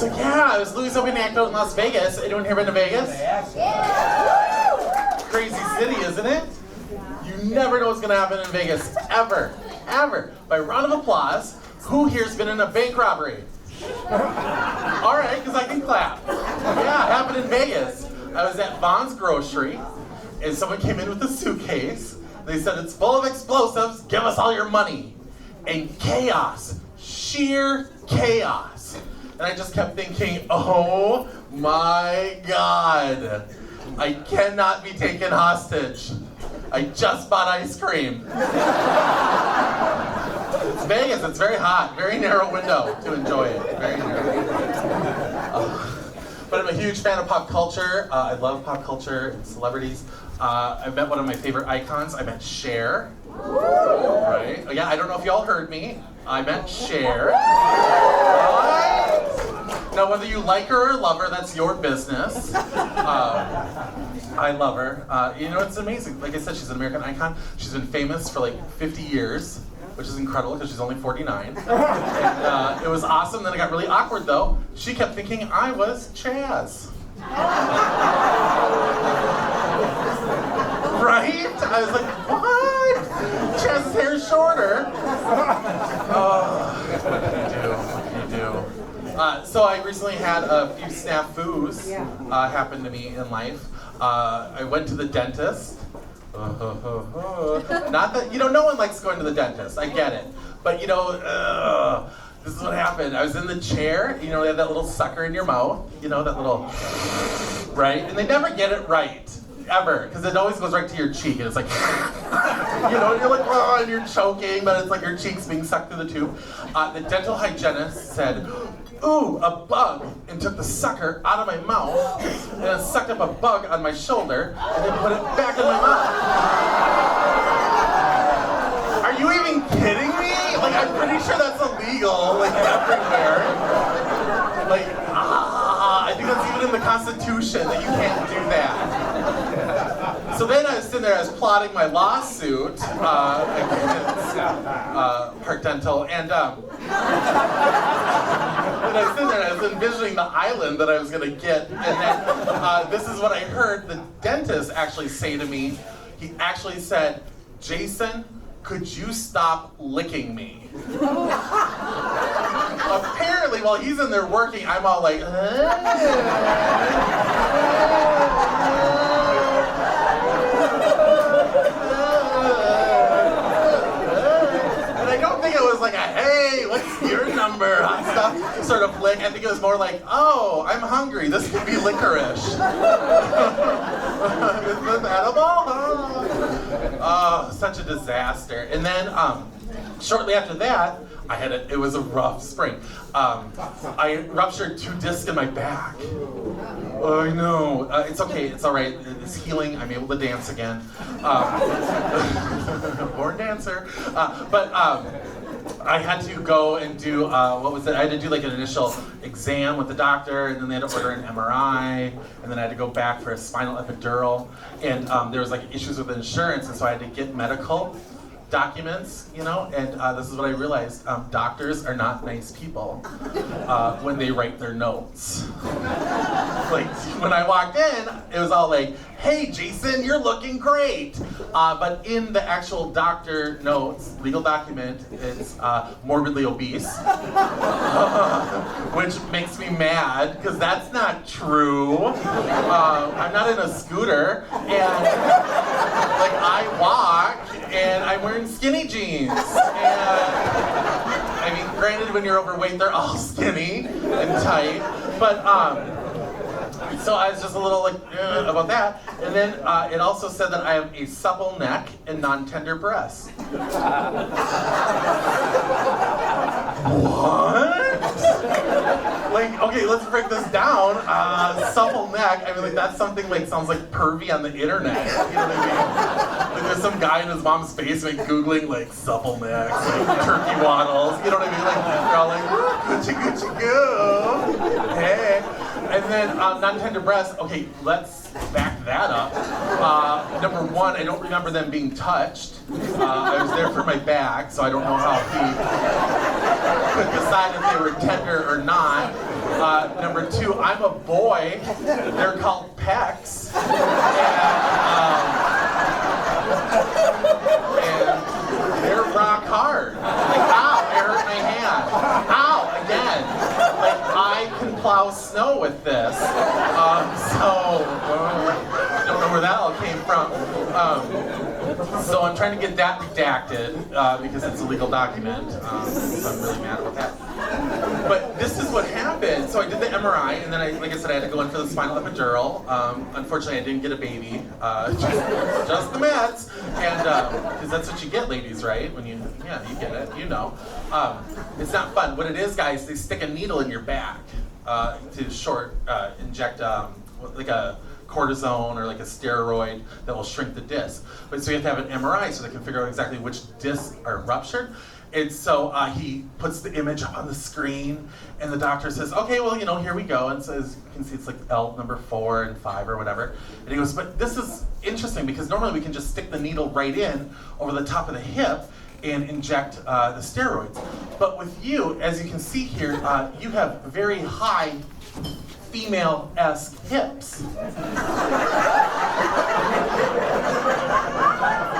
So yeah, it was Louie's opening act out in Las Vegas. Anyone here been to Vegas? Yeah. Crazy city, isn't it? You never know what's gonna happen in Vegas, ever, ever. By round of applause, who here's been in a bank robbery? All right, because I can clap. Yeah, it happened in Vegas. I was at Vaughn's Grocery, and someone came in with a suitcase. They said, it's full of explosives, give us all your money. And chaos, sheer chaos. And I just kept thinking, oh my God, I cannot be taken hostage. I just bought ice cream. It's Vegas, it's very hot, very narrow window to enjoy it, very narrow. But I'm a huge fan of pop culture. I love pop culture and celebrities. I met one of my favorite icons. I met Cher. Right? Oh, yeah, I don't know if y'all heard me. I met Cher. Right? Now, whether you like her or love her, that's your business. I love her. You know, it's amazing. Like I said, she's an American icon. She's been famous for like 50 years, which is incredible because she's only 49. And it was awesome. Then it got really awkward, though. She kept thinking I was Chaz. Right? I was like, what? Chaz's hair is shorter. What can you do? So I recently had a few snafus happen to me in life. I went to the dentist. Not that, no one likes going to the dentist. I get it. But, this is what happened. I was in the chair. They have that little sucker in your mouth. That little, right? And they never get it right. Ever, because it always goes right to your cheek, and it's like, you're like, oh, and you're choking, but it's like your cheek's being sucked through the tube. The dental hygienist said, ooh, a bug, and took the sucker out of my mouth, and then sucked up a bug on my shoulder, and then put it back in my mouth. Are you even kidding me? Like, I'm pretty sure that's illegal, like, everywhere. Like, I think that's even in the Constitution, that you can't do that. So then I was sitting there, I was plotting my lawsuit against Park Dental, and I was sitting there, I was envisioning the island that I was going to get, and then this is what I heard the dentist actually say to me. He actually said, Jason, could you stop licking me? Apparently, while he's in there working, I'm all like, it was like a, hey, what's your number on stuff sort of lick. I think it was more like, oh, I'm hungry. This could be licorice. Is this edible? Oh, such a disaster. And then shortly after that, it was a rough spring. I ruptured 2 discs in my back. Oh, I know. It's okay. It's all right. It's healing. I'm able to dance again. Born dancer. But I had to go and do, I had to do like an initial exam with the doctor, and then they had to order an MRI, and then I had to go back for a spinal epidural. And there was like issues with insurance, and so I had to get medical documents, and this is what I realized. Doctors are not nice people when they write their notes. Like, when I walked in, it was all like, hey, Jason, you're looking great. But in the actual doctor notes, legal document, it's morbidly obese, which makes me mad, because that's not true. I'm not in a scooter, and like, I walk, and I'm wearing skinny jeans. And I mean, granted, when you're overweight, they're all skinny and tight. But so I was just a little like about that. And then it also said that I have a supple neck and non-tender breasts. What? Like, okay, let's break this down. Supple neck. I mean, like, that's something like sounds like pervy on the internet. You know what I mean? Like, there's some guy in his mom's basement googling like supple necks, like turkey waddles. You know what I mean? Like, they're all like, Gucci Gucci goo. Hey. And then non-tender breasts. Okay, let's back that up. Number one, I don't remember them being touched. I was there for my bag, so I don't know how he could decide if they were tender or not. Number 2, I'm a boy. They're called pecs. And they're rock hard. Like, ow, I hurt my hand. Ow, again. Like, I can plow snow with this. I don't know where that all came from. So I'm trying to get that redacted because it's a legal document. So I'm really mad about that. But this is what happened. So I did the MRI, and then like I said, I had to go in for the spinal epidural. Unfortunately, I didn't get a baby, just the meds, and because that's what you get, ladies, right? When you get it, you know. It's not fun. What it is, guys, they stick a needle in your back to inject like a cortisone or like a steroid that will shrink the disc. But so you have to have an MRI so they can figure out exactly which discs are ruptured. And so he puts the image up on the screen, and the doctor says, okay, well, here we go. And says, you can see it's like L number 4 and 5 or whatever. And he goes, but this is interesting because normally we can just stick the needle right in over the top of the hip and inject the steroids. But with you, as you can see here, you have very high female-esque hips.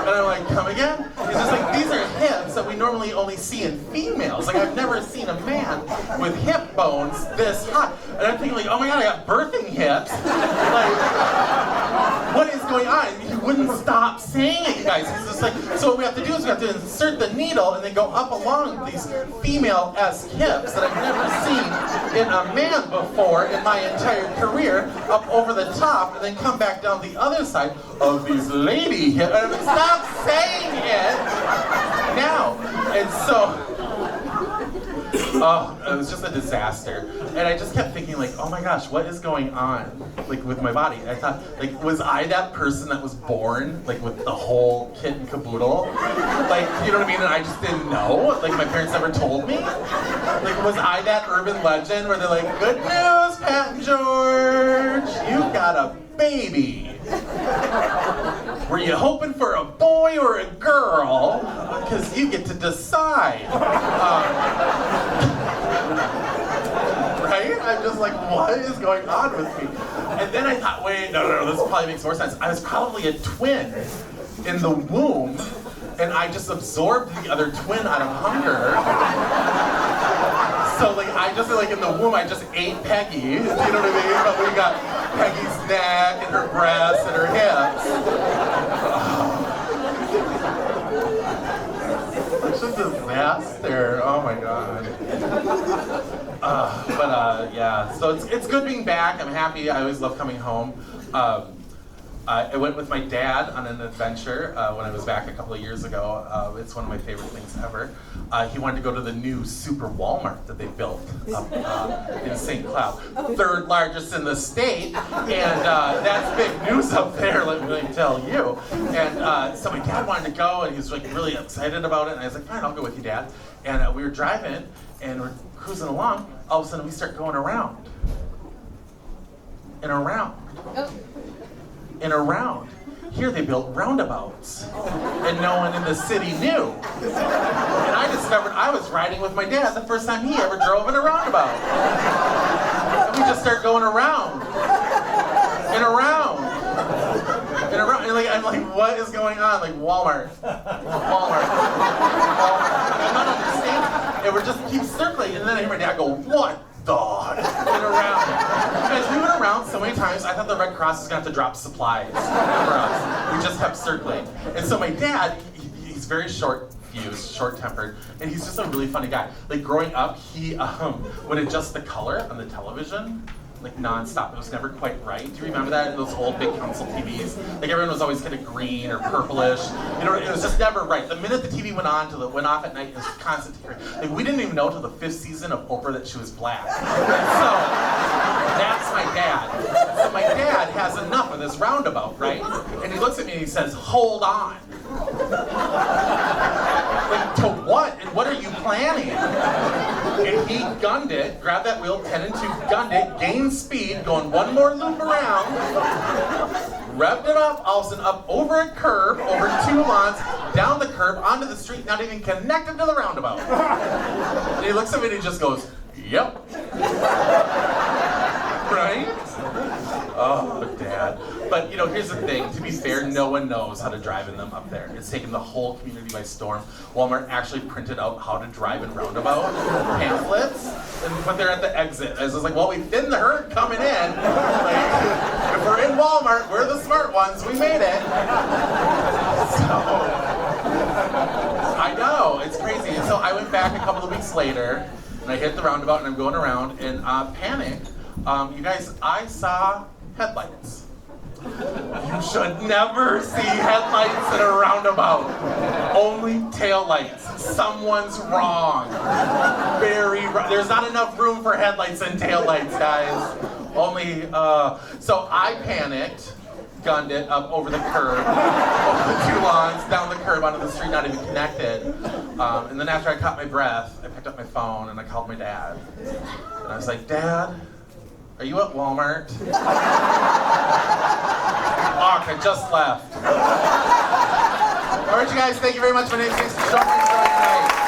And I'm like, come again? He's just like, these are hips that we normally only see in females. Like, I've never seen a man with hip bones this high. And I'm thinking like, oh my God, I got birthing hips. Like, what is going on? He wouldn't stop saying it, you guys. He's just like, so what we have to do is we have to insert the needle and then go up along these female-esque hips that I've never seen in a man before in my entire career, up over the top, and then come back down the other side of these lady hips. And stop saying it now. And so, it was just a disaster. And I just kept thinking like, oh my gosh, what is going on like with my body? I thought, like, was I that person that was born like with the whole kit and caboodle? Like, you know what I mean? And I just didn't know? Like, my parents never told me? Like, was I that urban legend where they're like, good news, Pat and George, you got a baby. Were you hoping for a boy or a girl? Because you get to decide. Right? I'm just like, what is going on with me? And then I thought, wait, no, this probably makes more sense. I was probably a twin in the womb, and I just absorbed the other twin out of hunger. So like, I just like in the womb, I just ate Peggy. You know what I mean? But we got Peggy's neck and her breasts and her hips. Such a disaster. Oh my God. Yeah, so it's good being back. I'm happy. I always love coming home. I went with my dad on an adventure when I was back a couple of years ago. It's one of my favorite things ever. He wanted to go to the new super Walmart that they built up in St. Cloud. 3rd largest in the state, and that's big news up there, let me tell you. And so my dad wanted to go, and he was like really excited about it, and I was like, fine, I'll go with you, Dad. And we were driving, and we're cruising along. All of a sudden, we start going around. And around. Oh. And around. Here they built roundabouts, and no one in the city knew. And I discovered I was riding with my dad the first time he ever drove in a roundabout. And we just start going around, and around, and around. And like, I'm like, what is going on? Like, Walmart. I'm not understanding. And we just keep circling, and then I hear my dad go, what? Dog. And around. Guys, we went around so many times, I thought the Red Cross was going to have to drop supplies for us. We just kept circling. And so my dad, he's very short-fused, short-tempered, and he's just a really funny guy. Like, growing up, he would adjust the color on the television, like, nonstop. It was never quite right. Do you remember that in those old big console TVs? Like, everyone was always kind of green or purplish. You know, it was just never right. The minute the TV went on till it went off at night, it was constant. Like, we didn't even know till the 5th season of Oprah that she was black. So, that's my dad. So my dad has enough of this roundabout, right? And he looks at me and he says, hold on. Like, to what? And what are you planning? And he gunned it, grabbed that wheel, 10 and 2, gunned it, gained speed, going one more loop around, revved it up, all of a sudden up over a curb, over 2 lawns, down the curb, onto the street, not even connected to the roundabout. And he looks at me and he just goes, yep. Right? Oh, Dad. But, here's the thing. To be fair, no one knows how to drive in them up there. It's taken the whole community by storm. Walmart actually printed out how to drive in roundabout pamphlets and put there at the exit. I was just like, well, we thinned the herd coming in. Like, if we're in Walmart, we're the smart ones. We made it. So, I know. It's crazy. And so I went back a couple of weeks later, and I hit the roundabout, and I'm going around, and panic. You guys, I saw headlights. You should never see headlights in a roundabout. Only taillights. Someone's wrong. There's not enough room for headlights and taillights, guys. Only, so I panicked, gunned it up over the curb, over the two lawns, down the curb onto the street, not even connected. And then after I caught my breath, I picked up my phone and I called my dad. And I was like, Dad, are you at Walmart? Fuck, I just left. All right, you guys, thank you very much. My name's Schommer.